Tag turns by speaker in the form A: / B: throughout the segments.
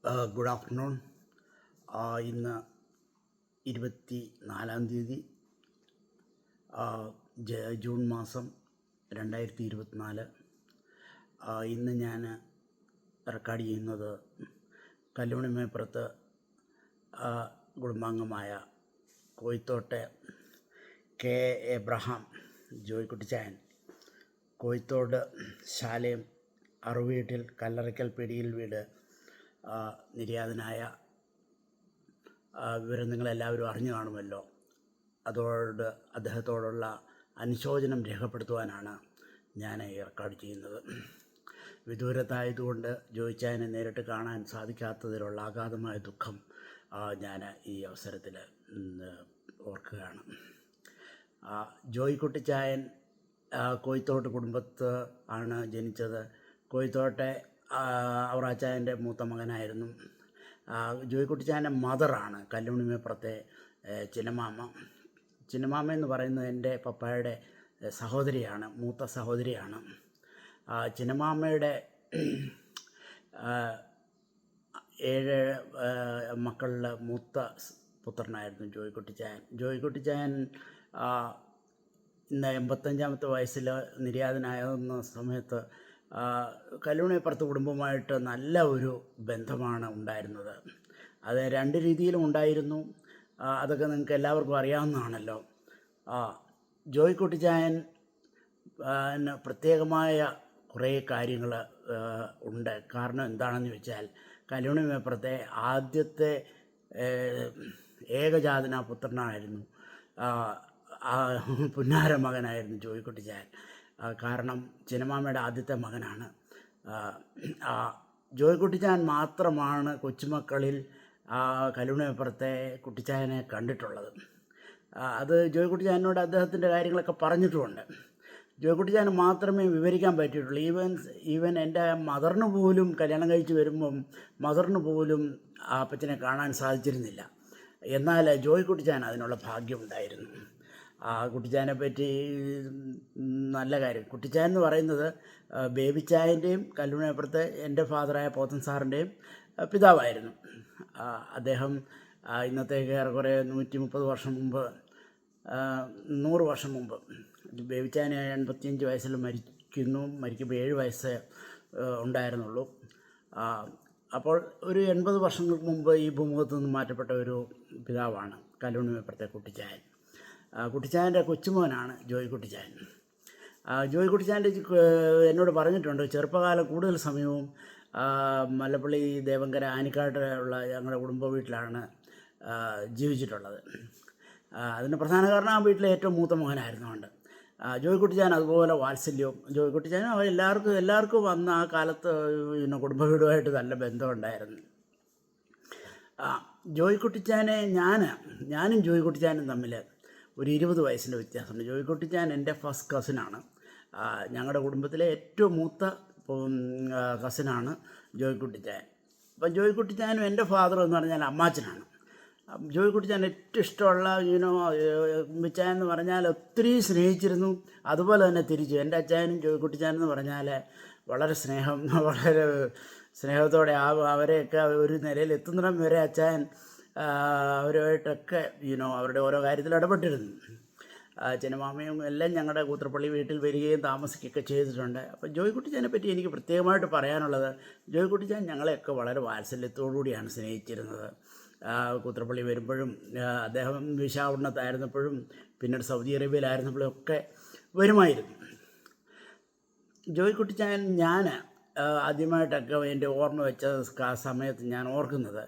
A: Good afternoon. ഇന്ന് 24 June മാസം 2024. ഇന്ന് ഞാൻ റെക്കോർഡ് ചെയ്യുന്നത് കല്ലുമണിമേപ്പുറത്ത് കുടുംബാംഗമായ കോയിത്തോട്ടെ കെ എബ്രഹാം ജോയ്ക്കുട്ടിച്ചായൻ, കോയിത്തോട് ശാലയം അറുവീട്ടിൽ കല്ലറയ്ക്കൽ പിടിയിൽ വീട് നിര്യാതനായ വിവരം നിങ്ങളെല്ലാവരും അറിഞ്ഞു കാണുമല്ലോ. അദ്ദേഹത്തോടുള്ള അനുശോചനം രേഖപ്പെടുത്തുവാനാണ് ഞാൻ ഈ റെക്കോർഡ് ചെയ്യുന്നത്. വിദൂരത്തായതുകൊണ്ട് ജോയിച്ചായനെ നേരിട്ട് കാണാൻ സാധിക്കാത്തതിലുള്ള അഗാധമായ ദുഃഖം ഞാൻ ഈ അവസരത്തിൽ ഓർക്കുകയാണ്. ജോയിക്കുട്ടിച്ചായൻ കോയിത്തോട്ട് കുടുംബത്ത് ആണ് ജനിച്ചത്. കോയിത്തോട്ടെ അവറാച്ചായൻ്റെ മൂത്ത മകനായിരുന്നു. ജോയിക്കുട്ടിച്ചായൻ്റെ മദറാണ് കല്ലുമണിമേപ്പുറത്തെ ചിന്നമാമ. ചിന്നമാമ എന്ന് പറയുന്നത് എൻ്റെ പപ്പായുടെ സഹോദരിയാണ്, മൂത്ത സഹോദരിയാണ്. ചിന്നമാമയുടെ 7 മക്കളിൽ മൂത്ത പുത്രനായിരുന്നു ജോയിക്കുട്ടിച്ചായൻ. ജോയിക്കുട്ടിച്ചായൻ ഇന്ന് 85-ാമത്തെ വയസ്സിൽ നിര്യാതനാകുന്ന സമയത്ത് കല്ലുമണിമേപ്പുറത്ത് കുടുംബമായിട്ട് നല്ല ഒരു ബന്ധമാണ് ഉണ്ടായിരുന്നത്. അത് 2 രീതിയിലും ഉണ്ടായിരുന്നു. അതൊക്കെ നിങ്ങൾക്ക് എല്ലാവർക്കും അറിയാവുന്നതാണല്ലോ. ജോയിക്കുട്ടിച്ചായൻ പ്രത്യേകമായ കുറേ കാര്യങ്ങൾ ഉണ്ട്. കാരണം എന്താണെന്ന് ചോദിച്ചാൽ, കല്ലുമണിമേപ്പുറത്തെ ആദ്യത്തെ ഏകജാതന പുത്രനായിരുന്നു, പുന്നാര മകനായിരുന്നു ജോയിക്കുട്ടിച്ചായൻ. കാരണം ചിന്നമാമയുടെ ആദ്യത്തെ മകനാണ്. ജോയിക്കുട്ടിച്ചായൻ മാത്രമാണ് കൊച്ചുമക്കളിൽ കല്ലുമണിമേപ്പുറത്തെ കുട്ടിച്ചായനെ കണ്ടിട്ടുള്ളത്. അത് ജോയിക്കുട്ടിച്ചായനോട് അദ്ദേഹത്തിൻ്റെ കാര്യങ്ങളൊക്കെ പറഞ്ഞിട്ടുമുണ്ട്. ജോയിക്കുട്ടിച്ചായന് മാത്രമേ വിവരിക്കാൻ പറ്റിയിട്ടുള്ളൂ. ഈവൻ എൻ്റെ മദറിന് പോലും കല്യാണം കഴിച്ച് വരുമ്പം മദറിന് പോലും ആ അപ്പച്ചനെ കാണാൻ സാധിച്ചിരുന്നില്ല. എന്നാൽ ജോയിക്കുട്ടിച്ചായൻ അതിനുള്ള ഭാഗ്യമുണ്ടായിരുന്നു. കുട്ടിച്ചായനെ പറ്റി നല്ല കാര്യം. കുട്ടിച്ചായൻ എന്ന് പറയുന്നത് ബേബിച്ചായൻ്റെയും കല്ലുമണിമേപ്പുറത്തെ എൻ്റെ ഫാദറായ പോത്തൻ സാറിൻ്റെയും പിതാവായിരുന്നു. അദ്ദേഹം ഇന്നത്തേക്ക് ഏറെക്കുറെ 130 വർഷം മുമ്പ്, 100 വർഷം മുമ്പ്, ബേബിച്ചായൻ 85 വയസ്സിൽ മരിക്കുമ്പോൾ 7 വയസ്സ് ഉണ്ടായിരുന്നുള്ളൂ. അപ്പോൾ ഒരു 80 വർഷങ്ങൾക്ക് മുമ്പ് ഈ ഭൂമുഖത്ത് നിന്ന് മാറ്റപ്പെട്ട ഒരു പിതാവാണ് കല്ലുമണിമേപ്പുറത്തെ കുട്ടിച്ചായൻ. കുട്ടിച്ചായൻ്റെ കൊച്ചുമോനാണ് ജോയിക്കുട്ടിച്ചായൻ. ജോയിക്കുട്ടിച്ചായൻ്റെ എന്നോട് പറഞ്ഞിട്ടുണ്ട്, ചെറുപ്പകാലം കൂടുതൽ സമയവും മല്ലപ്പള്ളി ദേവങ്കര ആനിക്കാട്ടുള്ള ഞങ്ങളുടെ കുടുംബ വീട്ടിലാണ് ജീവിച്ചിട്ടുള്ളത്. അതിന് പ്രധാന കാരണം ആ വീട്ടിലെ ഏറ്റവും മൂത്ത മകനായിരുന്നുകൊണ്ട് ജോയിക്കുട്ടിച്ചായൻ അതുപോലെ വാത്സല്യവും. ജോയിക്കുട്ടിച്ചായൻ എല്ലാവർക്കും വന്ന ആ കാലത്ത് കുടുംബ വീടുമായിട്ട് നല്ല ബന്ധമുണ്ടായിരുന്നു. ജോയിക്കുട്ടിച്ചായനെ ഞാനും ജോയിക്കുട്ടിച്ചായനും തമ്മിൽ ഒരു 20 വയസ്സിൻ്റെ വ്യത്യാസമുണ്ട്. ജോയിക്കുട്ടിച്ചായൻ എൻ്റെ ഫസ്റ്റ് കസിനാണ്. ഞങ്ങളുടെ കുടുംബത്തിലെ ഏറ്റവും മൂത്ത കസിനാണ് ജോയിക്കുട്ടിച്ചായൻ. അപ്പം ജോയിക്കുട്ടിച്ചായനും എൻ്റെ ഫാദറും എന്ന് പറഞ്ഞാൽ അമ്മാച്ചനാണ്. ജോയിക്കുട്ടിച്ചായൻ ഏറ്റവും ഇഷ്ടമുള്ള ഉമ്മിച്ചായൻ എന്ന് പറഞ്ഞാൽ ഒത്തിരി സ്നേഹിച്ചിരുന്നു. അതുപോലെ തന്നെ തിരിച്ചു എൻ്റെ അച്ചായനും ജോയിക്കുട്ടിച്ചായൻ എന്ന് പറഞ്ഞാൽ വളരെ വളരെ സ്നേഹത്തോടെ അവരെയൊക്കെ ഒരു നിലയിൽ എത്തുന്നിടം വരെ അച്ചായൻ അവരുമായിട്ടൊക്കെ അവരുടെ ഓരോ കാര്യത്തിൽ ഇടപെട്ടിരുന്നു. ചിന്നമാമയും എല്ലാം ഞങ്ങളുടെ കൂത്രപ്പള്ളി വീട്ടിൽ വരികയും താമസിക്കുകയൊക്കെ ചെയ്തിട്ടുണ്ട്. അപ്പോൾ ജോയിക്കുട്ടിച്ചായനെ പറ്റി എനിക്ക് പ്രത്യേകമായിട്ട് പറയാനുള്ളത്, ജോയിക്കുട്ടിച്ചായൻ ഞങ്ങളെയൊക്കെ വളരെ വാത്സല്യത്തോടുകൂടിയാണ് സ്നേഹിച്ചിരുന്നത്. കൂത്രപ്പള്ളി വരുമ്പോഴും, അദ്ദേഹം വിശാഖപട്ടണത്തായിരുന്നപ്പോഴും പിന്നീട് സൗദി അറേബ്യയിലായിരുന്നപ്പോഴും ഒക്കെ വരുമായിരുന്നു. ജോയിക്കുട്ടിച്ചായൻ ഞാൻ ആദ്യമായിട്ടൊക്കെ എൻ്റെ ഓർമ്മ വെച്ച സമയത്ത് ഞാൻ ഓർക്കുന്നത്,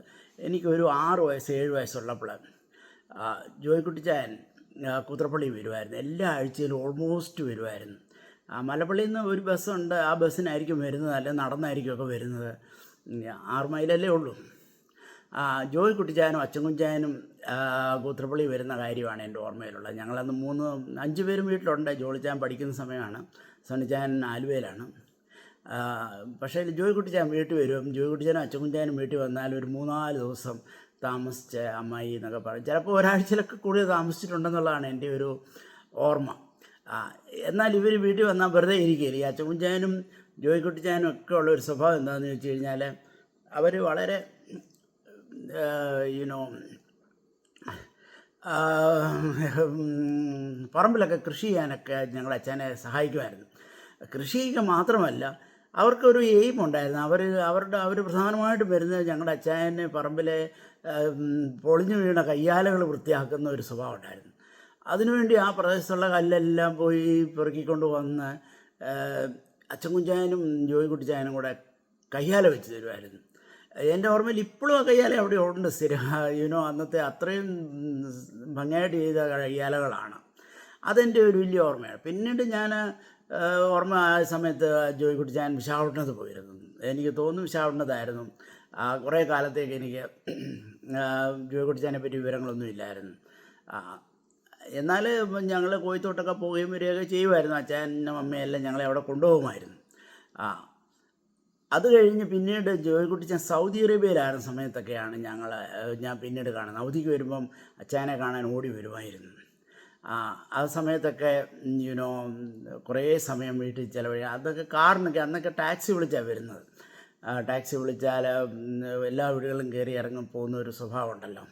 A: എനിക്കൊരു 6 വയസ്സ് 7 വയസ്സുള്ളപ്പോൾ ജോയിക്കുട്ടിച്ചായൻ കൂത്രപ്പള്ളി വരുമായിരുന്നു. എല്ലാ ആഴ്ചയിലും ഓൾമോസ്റ്റ് വരുമായിരുന്നു. മലപ്പള്ളിയിൽ നിന്ന് ഒരു ബസ്സുണ്ട്, ആ ബസ്സിനായിരിക്കും വരുന്നത്, അല്ലെങ്കിൽ നടന്നായിരിക്കും ഒക്കെ വരുന്നത്. 6 മൈലല്ലേ ഉള്ളൂ. ജോയിക്കുട്ടിച്ചായനും അച്ചൻകുഞ്ചായനും കൂത്രപ്പള്ളി വരുന്ന കാര്യമാണ് എൻ്റെ ഓർമ്മയിലുള്ളത്. ഞങ്ങളന്ന് 5 പേരും വീട്ടിലുണ്ട്. ജോളിച്ചായൻ പഠിക്കുന്ന സമയമാണ്. സണ്ണിച്ചായൻ ആലുവയിലാണ്. പക്ഷേ ജോയിക്കുട്ടിച്ചായൻ വീട്ടിൽ വരും. ജോയിക്കുട്ടിച്ചായനും അച്ചൻകുഞ്ചായനും വീട്ടിൽ വന്നാൽ ഒരു 3-4 ദിവസം താമസിച്ച് അമ്മായി എന്നൊക്കെ പറയും. ചിലപ്പോൾ ഒരാഴ്ചയിലൊക്കെ കൂടുതൽ താമസിച്ചിട്ടുണ്ടെന്നുള്ളതാണ് എൻ്റെ ഒരു ഓർമ്മ. എന്നാൽ ഇവർ വീട്ടിൽ വന്നാൽ വെറുതെ ഇരിക്കുകയില്ല. ഈ അച്ചൻകുഞ്ചായനും ജോയിക്കുട്ടിച്ചായനും ഒക്കെ ഉള്ളൊരു സ്വഭാവം എന്താണെന്ന് വെച്ച് കഴിഞ്ഞാൽ, അവർ വളരെ യുനോ പറമ്പിലൊക്കെ കൃഷി ചെയ്യാനൊക്കെ ഞങ്ങളുടെ അച്ഛനെ സഹായിക്കുമായിരുന്നു. കൃഷി ചെയ്യുക മാത്രമല്ല, അവർക്കൊരു എയിം ഉണ്ടായിരുന്നു. അവർ പ്രധാനമായിട്ടും വരുന്നത് ഞങ്ങളുടെ അച്ചായന് പറമ്പിലെ പൊളിഞ്ഞു വീണ കയ്യാലകൾ വൃത്തിയാക്കുന്ന ഒരു സ്വഭാവം ഉണ്ടായിരുന്നു. അതിനുവേണ്ടി ആ പ്രദേശത്തുള്ള കല്ലെല്ലാം പോയി പെറുക്കിക്കൊണ്ട് വന്ന് അച്ഛൻ കുഞ്ചായനും ജോയിക്കുട്ടിച്ചായനും കൂടെ കയ്യാല വെച്ച് തരുമായിരുന്നു. എൻ്റെ ഓർമ്മയിൽ ഇപ്പോഴും ആ കയ്യാല അവിടെ ഉണ്ട് സ്ഥിരം. അന്നത്തെ അത്രയും ഭംഗിയായിട്ട് ചെയ്ത കയ്യാലകളാണ്. അതെൻ്റെ ഒരു വലിയ ഓർമ്മയാണ്. പിന്നീട് ഞാൻ ഓർമ്മ ആ സമയത്ത് ജോയിക്കുട്ടിച്ചാൻ വിശാഖപട്ടണത്ത് പോയിരുന്നു. എനിക്ക് തോന്നുന്നു വിശാഖപട്ടണത്തായിരുന്നു. കുറേ കാലത്തേക്ക് എനിക്ക് ജോയിക്കുട്ടിച്ചാനെ പറ്റി വിവരങ്ങളൊന്നും ഇല്ലായിരുന്നു. എന്നാൽ ഞങ്ങൾ കോയത്തോട്ടൊക്കെ പോവുകയും വരികയൊക്കെ ചെയ്യുമായിരുന്നു. അച്ഛനും അമ്മയെല്ലാം ഞങ്ങളെ അവിടെ കൊണ്ടുപോകുമായിരുന്നു. അത് കഴിഞ്ഞ് പിന്നീട് ജോയിക്കുട്ടിച്ചാൻ സൗദി അറേബ്യയിലായിരുന്ന സമയത്തൊക്കെയാണ് ഞാൻ പിന്നീട് കാണുന്നത്. അവധിക്ക് വരുമ്പം അച്ഛനെ കാണാൻ ഓടി വരുമായിരുന്നു. ആ സമയത്തൊക്കെ കുറേ സമയം വീട്ടിൽ ചിലവഴി. അതൊക്കെ കാറിനൊക്കെ അന്നൊക്കെ ടാക്സി വിളിച്ചാണ് വരുന്നത്. ടാക്സി വിളിച്ചാൽ എല്ലാ വീടുകളും കയറി ഇറങ്ങി പോകുന്ന ഒരു സ്വഭാവം ഉണ്ടല്ലോ.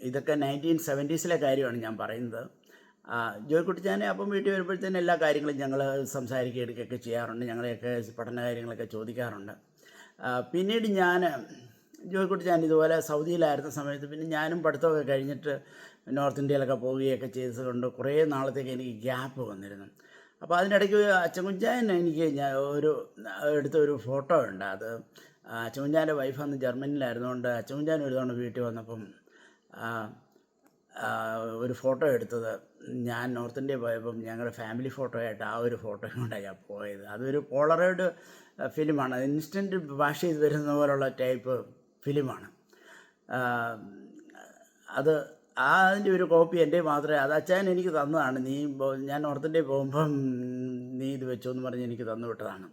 A: ഇതൊക്കെ 1970s കാര്യമാണ് ഞാൻ പറയുന്നത്. ജോയിക്കുട്ടിച്ചാനെ അപ്പം വീട്ടിൽ വരുമ്പോഴത്തേനും എല്ലാ കാര്യങ്ങളും ഞങ്ങൾ സംസാരിക്കുക എടുക്കുകയൊക്കെ ചെയ്യാറുണ്ട്. ഞങ്ങളെയൊക്കെ പഠന കാര്യങ്ങളൊക്കെ ചോദിക്കാറുണ്ട്. പിന്നീട് ജോയിക്കുട്ടിച്ചാൻ ഇതുപോലെ സൗദിയിലായിരുന്ന സമയത്ത് പിന്നെ ഞാനും പഠിത്തമൊക്കെ കഴിഞ്ഞിട്ട് നോർത്ത് ഇന്ത്യയിലൊക്കെ പോവുകയൊക്കെ ചെയ്തതുകൊണ്ട് കുറേ നാളത്തേക്ക് എനിക്ക് ഗ്യാപ്പ് വന്നിരുന്നു. അപ്പോൾ അതിനിടയ്ക്ക് അച്ഛൻ കുഞ്ചായൻ എനിക്ക് എടുത്തൊരു ഫോട്ടോ ഉണ്ട്. അത് അച്ഛൻ കുഞ്ചാൻ്റെ വൈഫ് അന്ന് ജർമ്മനിയിലായിരുന്നുകൊണ്ട് അച്ഛൻ കുഞ്ചാൻ ഒരു തവണ വീട്ടിൽ വന്നപ്പം ഒരു ഫോട്ടോ എടുത്തത്. ഞാൻ നോർത്ത് ഇന്ത്യ പോയപ്പം ഞങ്ങളുടെ ഫാമിലി ഫോട്ടോ ആയിട്ട് ആ ഒരു ഫോട്ടോയും കൊണ്ടാണ് ഞാൻ പോയത്. അതൊരു പോളറോയിഡ് ഫിലിമാണ്. ഇൻസ്റ്റൻറ്റ് വാഷ് ചെയ്ത് വരുന്ന പോലുള്ള ടൈപ്പ് ഫിലിമാണ്. അതിൻ്റെ ഒരു കോപ്പി എൻ്റെ മാത്രമേ, അത് അച്ഛൻ എനിക്ക് തന്നതാണ്. ഞാൻ നോർത്ത് ഇന്ത്യയിൽ പോകുമ്പം നീ ഇത് വെച്ചോ എന്ന് പറഞ്ഞ് എനിക്ക് തന്നു വിട്ടതാണ്.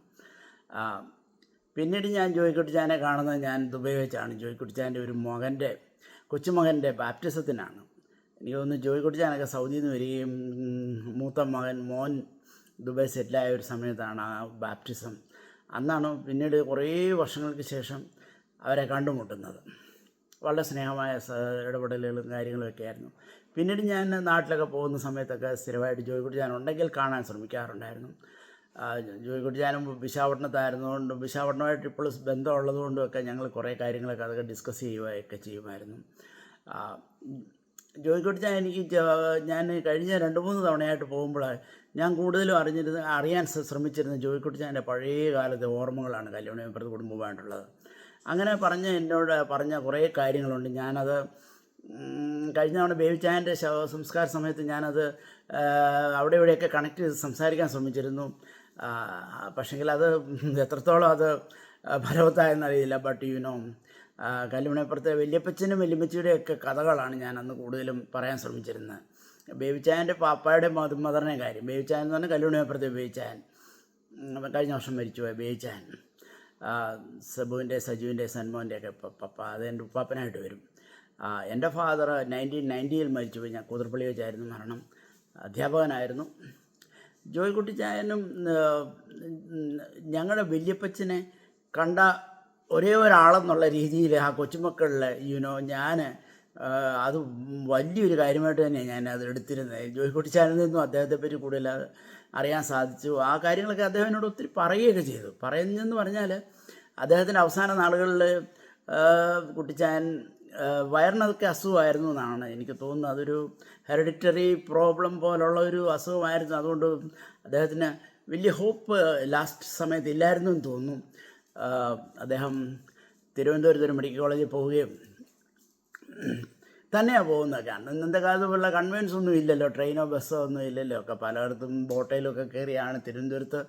A: പിന്നീട് ഞാൻ ജോയിക്കുട്ടിച്ചാനെ കാണുന്നത് ഞാൻ ദുബൈ വെച്ചാണ്. ജോയിക്കുട്ടിച്ചാൻ്റെ ഒരു കൊച്ചുമകൻ്റെ ബാപ്റ്റിസത്തിനാണ്. എനിക്ക് തോന്നുന്നു ജോയിക്കുട്ടിച്ചാനൊക്കെ സൗദിയിൽ നിന്ന് വരികയും മൂത്ത മോൻ ദുബൈ സെറ്റിലായ ഒരു സമയത്താണ് ആ ബാപ്റ്റിസം. അന്നാണ് പിന്നീട് കുറേ വർഷങ്ങൾക്ക് ശേഷം അവരെ കണ്ടുമുട്ടുന്നത്. വളരെ സ്നേഹമായ ഇടപെടലുകളും കാര്യങ്ങളുമൊക്കെ ആയിരുന്നു. പിന്നീട് ഞാൻ നാട്ടിലൊക്കെ പോകുന്ന സമയത്തൊക്കെ സ്ഥിരമായിട്ട് ജോയിക്കുട്ടിച്ചാൻ ഉണ്ടെങ്കിൽ കാണാൻ ശ്രമിക്കാറുണ്ടായിരുന്നു. ജോയിക്കുട്ടിച്ചാനും വിശാഖപട്ടണത്തായിരുന്നുകൊണ്ടും വിശാഖപട്ടണമായിട്ട് ഇപ്പോഴും ബന്ധമുള്ളതുകൊണ്ടും ഒക്കെ ഞങ്ങൾ കുറേ കാര്യങ്ങളൊക്കെ അതൊക്കെ ഡിസ്കസ് ചെയ്യുകയൊക്കെ ചെയ്യുമായിരുന്നു. ജോയിക്കുട്ടിച്ചാൻ ഞാൻ കഴിഞ്ഞ 2-3 തവണയായിട്ട് പോകുമ്പോൾ ഞാൻ കൂടുതലും അറിയാൻ ശ്രമിച്ചിരുന്ന ജോയിക്കുട്ടിച്ചാൻ്റെ പഴയ കാലത്തെ ഓർമ്മകളാണ് കല്യാണപ്പുറത്ത് കുടുംബമായിട്ടുള്ളത്. അങ്ങനെ എന്നോട് പറഞ്ഞ കുറേ കാര്യങ്ങളുണ്ട്. ഞാനത് കഴിഞ്ഞ തവണ ബേബിച്ചായൻ്റെ സംസ്കാര സമയത്ത് ഞാനത് അവിടെ ഇവിടെയൊക്കെ കണക്ട് ചെയ്ത് സംസാരിക്കാൻ ശ്രമിച്ചിരുന്നു. പക്ഷെങ്കിൽ അത് എത്രത്തോളം അത് ഫലവത്തായെന്നറിയില്ല. ബട്ട് കല്ലുമണിപ്പുറത്തെ വല്യപ്പച്ചനും വല്യമ്മച്ചിയുടെയൊക്കെ കഥകളാണ് ഞാൻ അന്ന് കൂടുതലും പറയാൻ ശ്രമിച്ചിരുന്നത്. ബേബിച്ചായൻ്റെ പാപ്പായുടെ മദറിനെ കാര്യം. ബേബിച്ചായൻ എന്ന് പറഞ്ഞാൽ കല്ലുമണിപ്പുറത്തെ ബേബിച്ചായൻ, കഴിഞ്ഞ വർഷം മരിച്ചുപോയ ബേബിച്ചായൻ, സജുവിൻ്റെ സന്മോൻ്റെയൊക്കെ പപ്പ. അത് എൻ്റെ ഉപ്പാപ്പനായിട്ട് വരും. എൻ്റെ ഫാദർ 1990 മരിച്ചുപോയി. ഞാൻ കൂതർപ്പള്ളി വെച്ചായിരുന്നു മരണം. അധ്യാപകനായിരുന്നു. ജോയിക്കുട്ടിച്ചായനും ഞങ്ങളുടെ വല്യപ്പച്ചനെ കണ്ട ഒരേ ഒരാളെന്നുള്ള രീതിയിൽ ആ കൊച്ചുമക്കളിൽ ഞാൻ അത് വലിയൊരു കാര്യമായിട്ട് തന്നെയാണ് ഞാൻ അത് എടുത്തിരുന്നത്. ജോയിക്കുട്ടിച്ചാനിൽ നിന്നും അദ്ദേഹത്തെപ്പറ്റി കൂടുതൽ അറിയാൻ സാധിച്ചു. ആ കാര്യങ്ങളൊക്കെ അദ്ദേഹം എന്നോട് ഒത്തിരി പറയുകയൊക്കെ ചെയ്തു. പറയുന്നതെന്ന് പറഞ്ഞാൽ അദ്ദേഹത്തിൻ്റെ അവസാന നാളുകളിൽ കുട്ടിച്ചാൻ വയറിനൊക്കെ അസുഖമായിരുന്നു എന്നാണ് എനിക്ക് തോന്നുന്നത്. അതൊരു ഹെറിഡിറ്ററി പ്രോബ്ലം പോലുള്ള ഒരു അസുഖമായിരുന്നു. അതുകൊണ്ട് അദ്ദേഹത്തിന് വലിയ ഹോപ്പ് ലാസ്റ്റ് സമയത്ത് ഇല്ലായിരുന്നു എന്ന് തോന്നുന്നു. അദ്ദേഹം തിരുവനന്തപുരത്ത് മെഡിക്കൽ കോളേജിൽ പോവുകയും തന്നെയാണ് പോകുന്നതൊക്കെ. ഇന്നത്തെ കാലത്ത് പോലുള്ള കൺവെൻസ് ഒന്നും ഇല്ലല്ലോ, ട്രെയിനോ ബസ്സോ ഒന്നും ഇല്ലല്ലോ. ഒക്കെ പലയിടത്തും ബോട്ടയിലൊക്കെ കയറിയാണ് തിരുവനന്തപുരത്ത്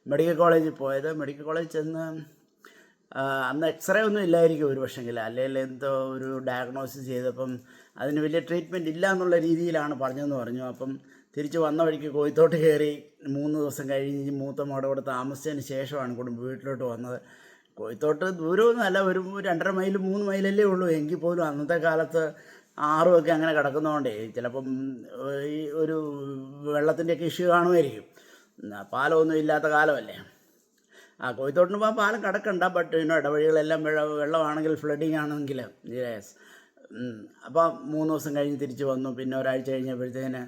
A: മെഡിക്കൽ കോളേജിൽ പോയത്. മെഡിക്കൽ കോളേജിൽ ചെന്ന് അന്ന് എക്സ്റേ ഒന്നും ഇല്ലായിരിക്കും ഒരു പക്ഷെങ്കിൽ, അല്ലെങ്കിൽ എന്തോ ഒരു ഡയഗ്നോസിസ് ചെയ്തപ്പം അതിന് വലിയ ട്രീറ്റ്മെൻറ്റ് ഇല്ല എന്നുള്ള രീതിയിലാണ് പറഞ്ഞതെന്ന് പറഞ്ഞു. അപ്പം തിരിച്ച് വന്ന വഴിക്ക് കോയത്തോട്ട് കയറി 3 ദിവസം കഴിഞ്ഞ് മൂത്ത മോടെ കൂടെ താമസിച്ചതിന് ശേഷമാണ് വീട്ടിലോട്ട് വന്നത്. കോയത്തോട്ട് ദൂരമൊന്നുമല്ല, ഒരു 2.5 മൈൽ 3 മൈലല്ലേ ഉള്ളൂ. എങ്കിൽ പോലും അന്നത്തെ കാലത്ത് ആറുമൊക്കെ അങ്ങനെ കിടക്കുന്നതുകൊണ്ടേ ചിലപ്പം ഈ ഒരു വെള്ളത്തിൻ്റെയൊക്കെ ഇഷ്യൂ കാണുമായിരിക്കും. പാലമൊന്നും ഇല്ലാത്ത കാലമല്ലേ. കോഴിത്തോട്ടിന് പോകാൻ പാലം കടക്കണ്ട, ബട്ട് ഇടവഴികളെല്ലാം വെള്ളമാണെങ്കിൽ ഫ്ലഡിങ് ആണെങ്കിൽ യെസ്. അപ്പം 3 ദിവസം കഴിഞ്ഞ് തിരിച്ച് വന്നു. പിന്നെ ഒരാഴ്ച കഴിഞ്ഞപ്പോഴത്തേന്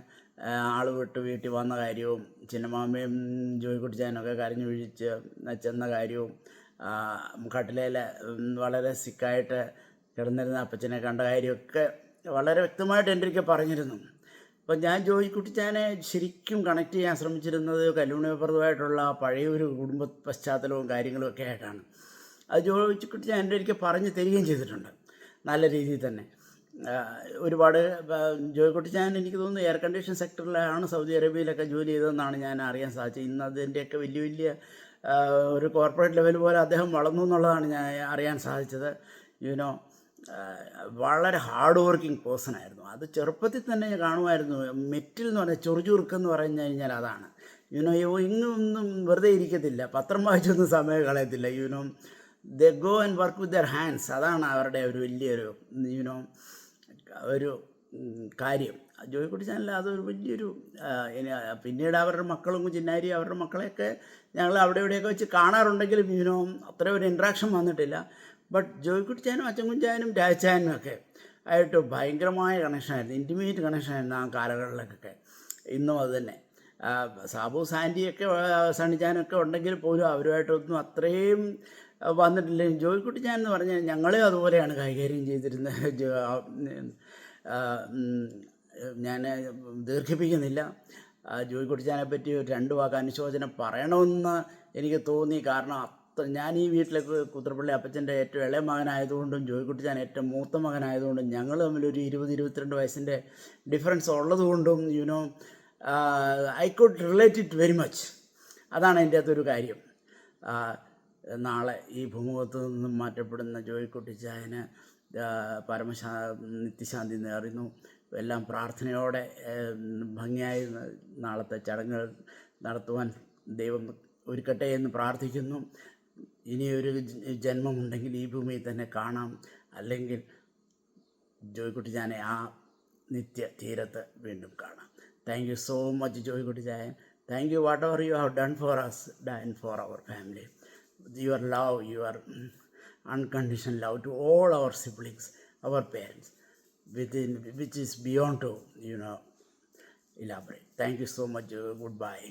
A: ആൾ വിട്ട് വീട്ടിൽ വന്ന കാര്യവും ചിന്നമാമയും ജോയിക്കുട്ടിച്ചാനൊക്കെ കരഞ്ഞു വീഴിച്ച് ചെന്ന കാര്യവും കട്ടിലേൽ വളരെ സിക്കായിട്ട് കിടന്നിരുന്ന അപ്പച്ചനെ കണ്ട കാര്യമൊക്കെ വളരെ വ്യക്തമായിട്ട് എൻ്റെ ഒരിക്കൽ പറഞ്ഞിരുന്നു. അപ്പം ഞാൻ ജോയിക്കുട്ടിച്ചാനെ ശരിക്കും കണക്ട് ചെയ്യാൻ ശ്രമിച്ചിരുന്നത് കല്ലുണിപ്രദമായിട്ടുള്ള പഴയ ഒരു കുടുംബ പശ്ചാത്തലവും കാര്യങ്ങളും ഒക്കെ ആയിട്ടാണ്. അത് ജോയിക്കുട്ടിച്ചാൻ എൻ്റെ ഒരിക്കൽ പറഞ്ഞു തരികയും ചെയ്തിട്ടുണ്ട് നല്ല രീതിയിൽ തന്നെ. ഒരുപാട് ജോയിക്കുട്ടിച്ചാൻ എനിക്ക് തോന്നുന്നു എയർ കണ്ടീഷൻ സെക്ടറിലാണ് സൗദി അറേബ്യയിലൊക്കെ ജോലി ചെയ്തതെന്നാണ് ഞാൻ അറിയാൻ സാധിച്ചത്. ഇന്ന് അതിൻ്റെയൊക്കെ വലിയ വലിയ ഒരു കോർപ്പറേറ്റ് ലെവൽ പോലെ അദ്ദേഹം വളർന്നു എന്നുള്ളതാണ് ഞാൻ അറിയാൻ സാധിച്ചത്. യുനോ വളരെ ഹാർഡ് വർക്കിംഗ് പേഴ്സണായിരുന്നു. അത് ചെറുപ്പത്തിൽ തന്നെ ഞാൻ കാണുമായിരുന്നു. മെറ്റിൽ എന്ന് പറഞ്ഞാൽ ചൊറുചുറുക്കെന്ന് പറഞ്ഞു കഴിഞ്ഞാൽ അതാണ്. ഇങ്ങൊന്നും വെറുതെ ഇരിക്കത്തില്ല, പത്രം വായിച്ചൊന്നും സമയം കളയത്തില്ല. They go and work with their hands. അതാണ് അവരുടെ ഒരു വലിയൊരു ഒരു കാര്യം. ജോയിക്കുട്ടിച്ചാനിൽ അതൊരു വലിയൊരു പിന്നീട് അവരുടെ മക്കളും ചിന്നാരി അവരുടെ മക്കളെയൊക്കെ ഞങ്ങൾ അവിടെ ഇവിടെയൊക്കെ വെച്ച് കാണാറുണ്ടെങ്കിലും അത്ര ഒരു ഇൻട്രാക്ഷൻ വന്നിട്ടില്ല. ബട്ട് ജോയിക്കുട്ടിച്ചാനും അച്ചൻകുഞ്ചാനും രാജച്ചാനും ഒക്കെ ആയിട്ട് ഭയങ്കരമായ കണക്ഷനായിരുന്നു, ഇൻറ്റിമേറ്റ് കണക്ഷനായിരുന്നു ആ കാലങ്ങളിലൊക്കെ. ഇന്നും അത് തന്നെ. സാബു സാൻഡിയൊക്കെ സണ്ണിച്ചാനൊക്കെ ഉണ്ടെങ്കിൽ പോലും അവരുമായിട്ടൊന്നും അത്രയും വന്നിട്ടില്ല. ജോയിക്കുട്ടിച്ചാൻ എന്ന് പറഞ്ഞാൽ ഞങ്ങളെ അതുപോലെയാണ് കൈകാര്യം ചെയ്തിരുന്നത്. ഞാൻ ദീർഘിപ്പിക്കുന്നില്ല. ജോയിക്കുട്ടിച്ചാനെ പറ്റി ഒരു 2 വാക്ക് അനുശോചനം പറയണമെന്ന് എനിക്ക് തോന്നി. കാരണം ഞാൻ ഈ വീട്ടിലേക്ക് കുത്രപ്പള്ളി അപ്പച്ചൻ്റെ ഏറ്റവും ഇളയ മകനായതുകൊണ്ടും ജോയിക്കുട്ടിച്ചാൻ ഏറ്റവും മൂത്ത മകനായതുകൊണ്ടും ഞങ്ങൾ തമ്മിലൊരു 20-22 വയസ്സിൻ്റെ ഡിഫറൻസ് ഉള്ളതുകൊണ്ടും I could relate it very much. അതാണ് എൻ്റെ അകത്തൊരു കാര്യം. നാളെ ഈ ഭൂമുഖത്ത് നിന്നും മാറ്റപ്പെടുന്ന ജോയിക്കുട്ടിച്ചായന് നിത്യശാന്തി നേരുന്നു. എല്ലാം പ്രാർത്ഥനയോടെ ഭംഗിയായി നാളത്തെ ചടങ്ങുകൾ നടത്തുവാൻ ദൈവം ഒരുക്കട്ടെ എന്ന് പ്രാർത്ഥിക്കുന്നു. ഇനിയൊരു ജന്മമുണ്ടെങ്കിൽ ഈ ഭൂമിയിൽ തന്നെ കാണാം, അല്ലെങ്കിൽ ജോയിക്കുട്ടിച്ചാനെ ആ നിത്യ തീരത്ത് വീണ്ടും കാണാം. താങ്ക് യു സോ മച്ച് ജോയിക്കുട്ടിച്ചായൻ. Thank you whatever you have done for us, done for our family. Your love, your unconditional love to all our siblings, our parents, which is beyond to elaborate. Thank you so much. Goodbye.